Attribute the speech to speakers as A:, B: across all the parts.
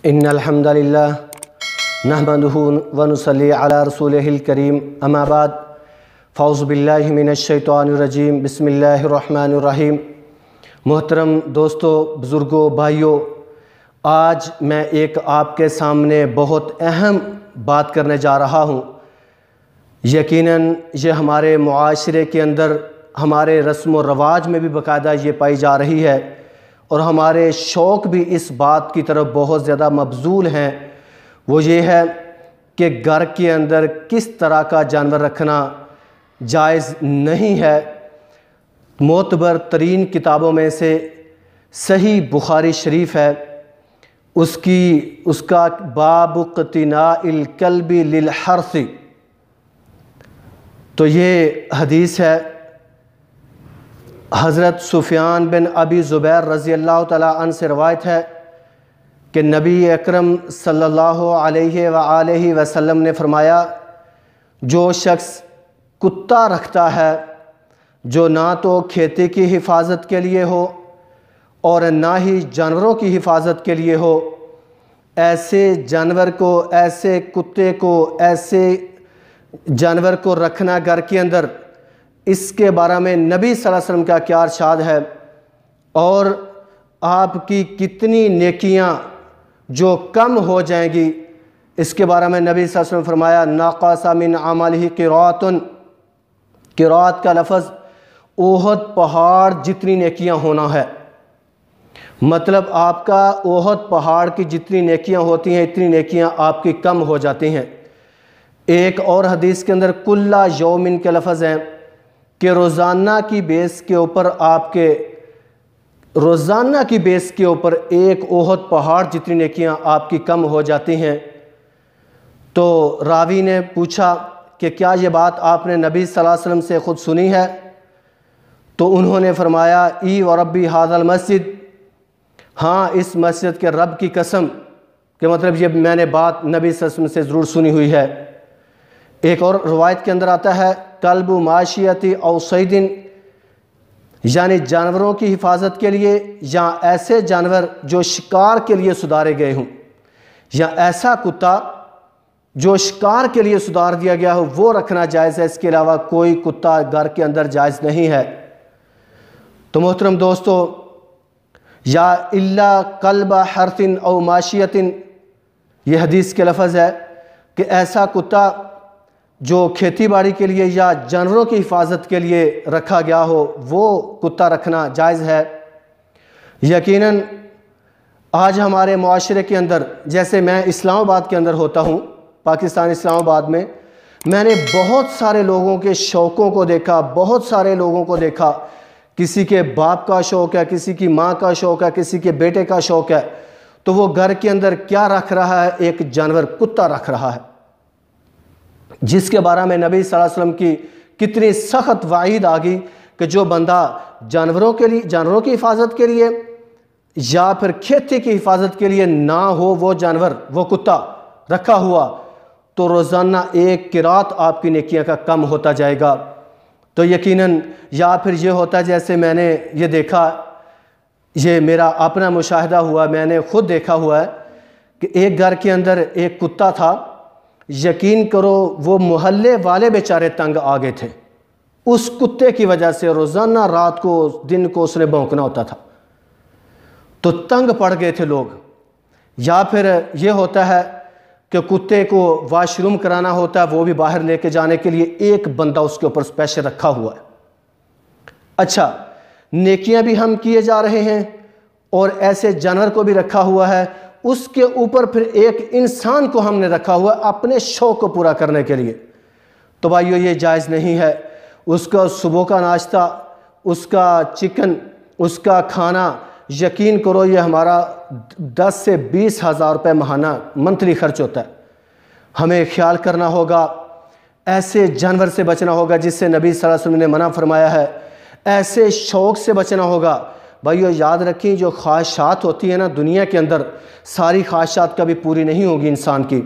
A: ان الحمد للہ نحمدہ ونصلی علی رسولہ الکریم اما بعد فاعوذ باللہ من الشیطان الرجیم بسم اللہ الرحمن الرحیم۔ محترم دوستو، بزرگوں، بھائیوں، آج میں ایک آپ کے سامنے بہت اہم بات کرنے جا رہا ہوں۔ یقیناً یہ ہمارے معاشرے کے اندر، ہمارے رسم و رواج میں بھی باقاعدہ یہ پائی جا رہی ہے، اور ہمارے شوق بھی اس بات کی طرف بہت زیادہ مبذول ہیں۔ وہ یہ ہے کہ گھر کے اندر کس طرح کا جانور رکھنا جائز نہیں ہے۔ معتبر ترین کتابوں میں سے صحیح بخاری شریف ہے، اس کا باب اقتناء الکلب للحرث، تو یہ حدیث ہے۔ حضرت سفیان بن ابی زبیر رضی اللہ تعالیٰ عنہ سے روایت ہے کہ نبی اکرم صلی اللہ علیہ وآلہ وسلم نے فرمایا، جو شخص کتا رکھتا ہے جو نہ تو کھیتی کی حفاظت کے لیے ہو اور نہ ہی جانوروں کی حفاظت کے لیے ہو، ایسے جانور کو، ایسے کتے کو، ایسے جانور کو رکھنا گھر کے اندر، اس کے بارے میں نبی صلی اللہ علیہ وسلم کا کیا ارشاد ہے، اور آپ کی کتنی نیکیاں جو کم ہو جائیں گی، اس کے بارے میں نبی صلی اللہ علیہ وسلم فرمایا، ناقص من اعمالہ قیراط۔ قیراط کا لفظ احد پہاڑ جتنی نیکیاں ہونا ہے، مطلب آپ کا احد پہاڑ کی جتنی نیکیاں ہوتی ہیں اتنی نیکیاں آپ کی کم ہو جاتی ہیں۔ ایک اور حدیث کے اندر کل یومن کے لفظ ہیں کہ روزانہ کی بیس کے اوپر ایک احد پہاڑ جتنی نیکیاں آپ کی کم ہو جاتی ہیں۔ تو راوی نے پوچھا کہ کیا یہ بات آپ نے نبی صلی اللہ علیہ وسلم سے خود سنی ہے؟ تو انہوں نے فرمایا، ای وربی ھذا المسجد، ہاں اس مسجد کے رب کی قسم، کہ مطلب یہ میں نے بات نبی صلی اللہ علیہ وسلم سے ضرور سنی ہوئی ہے۔ ایک اور روایت کے اندر آتا ہے، کلب معاشیتی او صیدن، یعنی جانوروں کی حفاظت کے لیے، یا ایسے جانور جو شکار کے لیے سدھارے گئے ہوں، یا ایسا کتا جو شکار کے لیے سدھار دیا گیا ہو، وہ رکھنا جائز ہے۔ اس کے علاوہ کوئی کتا گھر کے اندر جائز نہیں ہے۔ تو محترم دوستو، یا الا کلب حرث او معاشیت، یہ حدیث کے لفظ ہے کہ ایسا کتا جو کھیتی باڑی کے لیے یا جانوروں کی حفاظت کے لیے رکھا گیا ہو، وہ کتا رکھنا جائز ہے۔ یقیناً آج ہمارے معاشرے کے اندر، جیسے میں اسلام آباد کے اندر ہوتا ہوں، پاکستان اسلام آباد میں نے بہت سارے لوگوں کے شوقوں کو دیکھا، بہت سارے لوگوں کو دیکھا، کسی کے باپ کا شوق ہے، کسی کی ماں کا شوق ہے، کسی کے بیٹے کا شوق ہے، تو وہ گھر کے اندر کیا رکھ رہا ہے؟ ایک جانور، کتا رکھ رہا ہے، جس کے بارے میں نبی صلی اللہ علیہ وسلم کی کتنی سخت وعید آ گئی کہ جو بندہ جانوروں کی حفاظت کے لیے یا پھر کھیتی کی حفاظت کے لیے نہ ہو وہ جانور، وہ کتا رکھا ہوا، تو روزانہ ایک قیراط آپ کی نیکیاں کا کم ہوتا جائے گا۔ تو یقیناً یا پھر یہ ہوتا، جیسے میں نے یہ دیکھا، یہ میرا اپنا مشاہدہ ہوا، میں نے خود دیکھا ہوا ہے کہ ایک گھر کے اندر ایک کتا تھا، یقین کرو وہ محلے والے بیچارے تنگ آ گئے تھے، اس کتے کی وجہ سے روزانہ رات کو دن کو اس نے بھونکنا ہوتا تھا، تو تنگ پڑ گئے تھے لوگ۔ یا پھر یہ ہوتا ہے کہ کتے کو واش روم کرانا ہوتا ہے، وہ بھی باہر لے کے جانے کے لیے ایک بندہ اس کے اوپر اسپیشل رکھا ہوا ہے۔ اچھا، نیکیاں بھی ہم کیے جا رہے ہیں اور ایسے جانور کو بھی رکھا ہوا ہے، اس کے اوپر پھر ایک انسان کو ہم نے رکھا ہوا ہے اپنے شوق کو پورا کرنے کے لیے۔ تو بھائیو، یہ جائز نہیں ہے۔ اس کا صبح کا ناشتہ، اس کا چکن، اس کا کھانا، یقین کرو یہ ہمارا 10 سے 20 ہزار روپے ماہانہ منتھلی خرچ ہوتا ہے۔ ہمیں خیال کرنا ہوگا، ایسے جانور سے بچنا ہوگا جس سے نبی صلی اللہ علیہ وسلم نے منع فرمایا ہے، ایسے شوق سے بچنا ہوگا۔ بھائیو یاد رکھیں، جو خواہشات ہوتی ہیں نا دنیا کے اندر، ساری خواہشات کبھی پوری نہیں ہوگی انسان کی۔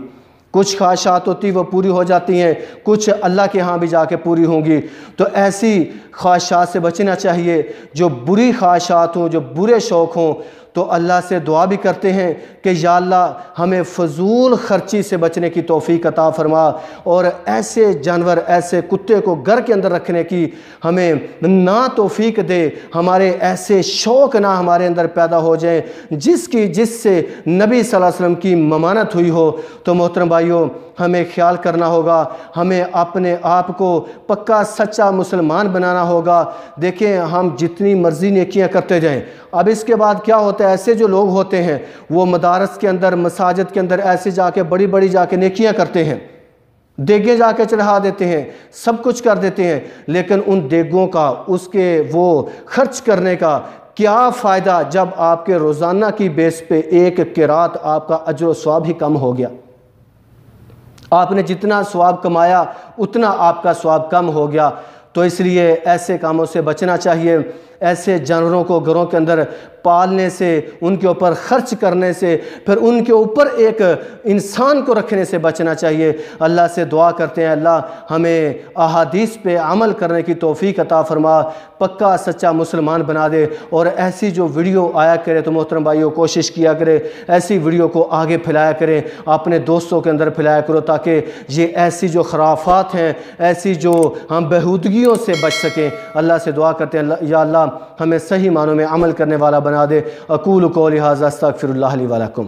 A: کچھ خواہشات ہوتی وہ پوری ہو جاتی ہیں، کچھ اللہ کے ہاں بھی جا کے پوری ہوں گی۔ تو ایسی خواہشات سے بچنا چاہیے، جو بری خواہشات ہوں، جو برے شوق ہوں، تو اللہ سے دعا بھی کرتے ہیں کہ یا اللہ ہمیں فضول خرچی سے بچنے کی توفیق عطا فرما، اور ایسے جانور، ایسے کتے کو گھر کے اندر رکھنے کی ہمیں نہ توفیق دے، ہمارے ایسے شوق نہ ہمارے اندر پیدا ہو جائیں جس سے نبی صلی اللہ علیہ وسلم کی ممانعت ہوئی ہو۔ تو محترم بھائیوں، ہمیں خیال کرنا ہوگا، ہمیں اپنے آپ کو پکا سچا مسلمان بنانا ہوگا۔ دیکھیں ہم جتنی مرضی نیکیاں کرتے جائیں، اب اس کے بعد کیا ہوتا ہے، ایسے جو لوگ ہوتے ہیں وہ مدارس کے اندر، مساجد کے اندر ایسے جا کے بڑی بڑی جا کے نیکیاں کرتے ہیں، دیگیں جا کے چڑھا دیتے ہیں، سب کچھ کر دیتے ہیں، لیکن ان دیگوں کا، اس کے وہ خرچ کرنے کا کیا فائدہ جب آپ کے روزانہ کی بیس پہ ایک قیراط آپ کا اجر و ثواب ہی کم ہو گیا؟ آپ نے جتنا ثواب کمایا اتنا آپ کا ثواب کم ہو گیا۔ تو اس لیے ایسے کاموں سے بچنا چاہیے، ایسے جانوروں کو گھروں کے اندر پالنے سے، ان کے اوپر خرچ کرنے سے، پھر ان کے اوپر ایک انسان کو رکھنے سے بچنا چاہیے۔ اللہ سے دعا کرتے ہیں اللہ ہمیں احادیث پہ عمل کرنے کی توفیق عطا فرما، پکا سچا مسلمان بنا دے، اور ایسی جو ویڈیو آیا کرے تو محترم بھائیوں کوشش کیا کرے ایسی ویڈیو کو آگے پھیلایا کریں، اپنے دوستوں کے اندر پھیلایا کرو، تاکہ یہ ایسی جو خرافات ہیں، ایسی جو ہم بہودگیوں سے بچ سکیں۔ اللہ سے دعا کرتے ہیں یا اللہ ہمیں صحیح معنوں میں عمل کرنے والا بنا دے۔ اقول قولی ھذا استغفر اللہ لی ولکم۔